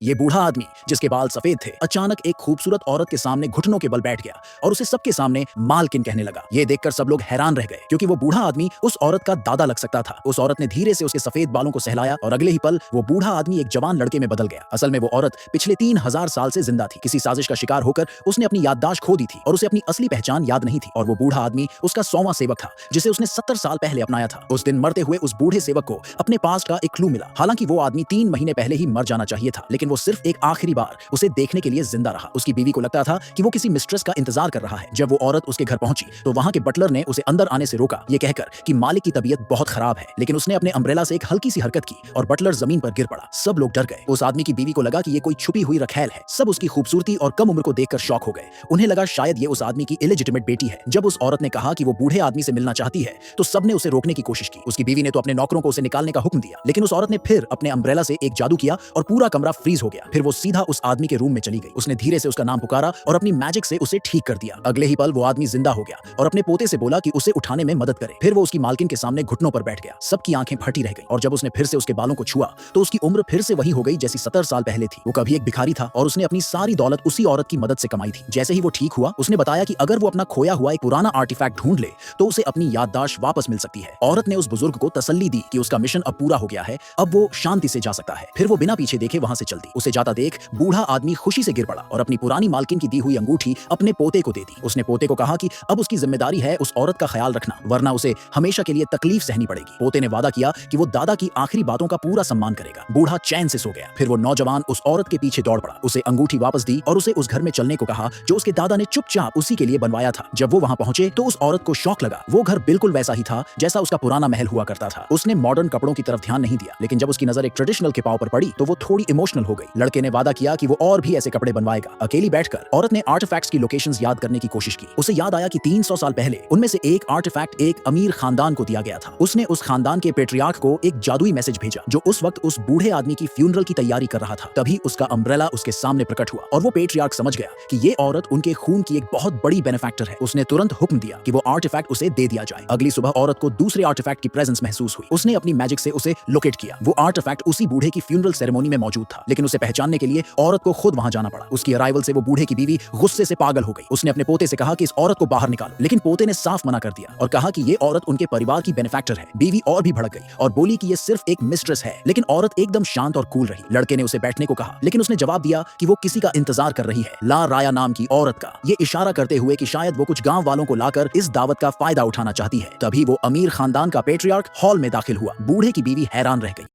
ये बूढ़ा आदमी जिसके बाल सफेद थे अचानक एक खूबसूरत औरत के सामने घुटनों के बल बैठ गया और उसे सबके सामने मालकिन कहने लगा। ये देखकर सब लोग हैरान रह गए क्योंकि वो बूढ़ा आदमी उस औरत का दादा लग सकता था। उस औरत ने धीरे से उसके सफेद बालों को सहलाया और अगले ही पल वो बूढ़ा आदमी एक जवान लड़के में बदल गया। असल में वो औरत पिछले 3000 साल से जिंदा थी। किसी साजिश का शिकार होकर उसने अपनी याददाश्त खो दी थी और उसे अपनी असली पहचान याद नहीं थी। और वो बूढ़ा आदमी उसका 100वां सेवक था जिसे उसने 70 साल पहले अपनाया था। उस दिन मरते हुए उस बूढ़े सेवक को अपने पास्ट का एक क्लू मिला। हालांकि वो आदमी 3 महीने पहले ही मर जाना चाहिए था, लेकिन वो सिर्फ एक आखिरी बार उसे देखने के लिए जिंदा रहा। उसकी बीवी को लगता था कि वो किसी मिस्ट्रेस का इंतजार कर रहा है। जब वो औरत उसके घर पहुंची तो वहां के बटलर ने उसे अंदर आने से रोका, ये कहकर कि मालिक की तबीयत बहुत खराब है। लेकिन उसने अपने अम्ब्रेला से एक हल्की सी हरकत की और बटलर जमीन पर गिर पड़ा। सब लोग डर गए। उस आदमी की बीवी को लगा कि ये कोई छुपी हुई रखैल है। सब उसकी खूबसूरती और कम उम्र को देखकर शॉक हो गए। उन्हें लगा शायद ये उस आदमी की इलेजिटिमेट बेटी है। जब उस औरत ने कहा कि वो बूढ़े आदमी से मिलना चाहती है तो सबने उसे रोकने की कोशिश की। उसकी बीवी ने तो अपने नौकरों को उसे निकालने का हुक्म दिया, लेकिन उस औरत ने फिर अपने अम्ब्रेला से एक जादू किया और पूरा कमरा फ्रीज हो गया। फिर वो सीधा उस आदमी के रूम में चली गई। उसने धीरे से उसका नाम पुकारा और अपनी मैजिक से उसे ठीक कर दिया। अगले ही पल वो आदमी जिंदा हो गया और अपने पोते से बोला कि उसे उठाने में मदद करे। फिर वो उसकी मालकिन के सामने घुटनों पर बैठ गया। सबकी आंखें फटी रह गई और जब उसने फिर से उसके बालों को छुआ तो उसकी उम्र फिर से वही हो गई जैसी 70 साल पहले थी। वो कभी एक भिखारी था और उसने अपनी सारी दौलत उसी औरत की मदद से कमाई थी। जैसे ही वो ठीक हुआ उसने बताया कि अगर वो अपना खोया हुआ एक पुराना आर्टिफैक्ट ढूंढ ले तो उसे अपनी याददाश्त वापस मिल सकती है। औरत ने उस बुजुर्ग को तसल्ली दी कि उसका मिशन अब पूरा हो गया है, अब वो शांति से जा सकता है। फिर वो बिना पीछे देखे वहां से चल दी। उसे जाता देख बूढ़ा आदमी खुशी से गिर पड़ा और अपनी पुरानी मालकिन की दी हुई अंगूठी अपने पोते को दे दी। उसने पोते को कहा कि अब उसकी जिम्मेदारी है उस औरत का ख्याल रखना, वरना उसे हमेशा के लिए तकलीफ सहनी पड़ेगी। पोते ने वादा किया कि वो दादा की आखिरी बातों का पूरा सम्मान करेगा। बूढ़ा चैन से सो गया। फिर वो नौजवान उस औरत के पीछे दौड़ पड़ा, उसे अंगूठी वापस दी और उसे उस घर में चलने को कहा जो उसके दादा ने चुपचाप उसी के लिए बनवाया था। जब वो वहां पहुंचे तो उस औरत को शौक लगा। वो घर बिल्कुल वैसा ही था जैसा उसका पुराना महल हुआ करता था। उसने मॉडर्न कपड़ों की तरफ ध्यान नहीं दिया, लेकिन जब उसकी नजर एक ट्रेडिशनल के पांव पर पड़ी तो वो थोड़ी इमोशनल हो गई। लड़के ने वादा किया कि वो और भी ऐसे कपड़े बनवाएगा। अकेली बैठकर औरत ने आर्टिफैक्ट्स की लोकेशंस याद करने की कोशिश की। उसे याद आया कि 300 साल पहले उनमें से एक आर्टिफैक्ट एक अमीर खानदान को दिया गया था। उसने उस खानदान के पेट्रियार्क को एक जादुई मैसेज भेजा जो उस वक्त उस बूढ़े आदमी की फ्यूनरल की तैयारी कर रहा था। तभी उसका अम्ब्रेला उसके सामने प्रकट हुआ और वो पेट्रियार्क समझ गया कि ये औरत उनके खून की एक बहुत बड़ी बेनिफैक्टर है। उसने तुरंत हुक्म दिया कि वो आर्टिफैक्ट उसे दे दिया जाए। अगली सुबह औरत को दूसरे आर्टिफैक्ट की प्रेजेंस महसूस हुई। उसने अपनी मैजिक से उसे लोकेट किया। वो आर्टिफैक्ट उसी बूढ़े की फ्यूनरल सेरेमनी में मौजूद था, लेकिन उसे पहचानने के लिए औरत को खुद वहां जाना पड़ा। उसकी अराइवल से वो बूढ़े की बीवी गुस्से से पागल हो गई। उसने अपने पोते से कहा कि इस औरत को बाहर निकालो, लेकिन पोते ने साफ मना कर दिया और कहा कि ये औरत उनके परिवार की बेनिफैक्टर है। बीवी और भी भड़क गई और बोली कि ये सिर्फ एक मिस्ट्रेस है, लेकिन औरत एकदम शांत और कूल रही। लड़के ने उसे बैठने को कहा, लेकिन उसने जवाब दिया कि वो किसी का इंतजार कर रही है, ला राया नाम की औरत का। ये इशारा करते हुए कि शायद वो कुछ गांव वालों को लाकर इस दावत का फायदा उठाना चाहती है। तभी वो अमीर खानदान का पेट्रियार्क हॉल में दाखिल हुआ। बूढ़े की बीवी हैरान रह गई।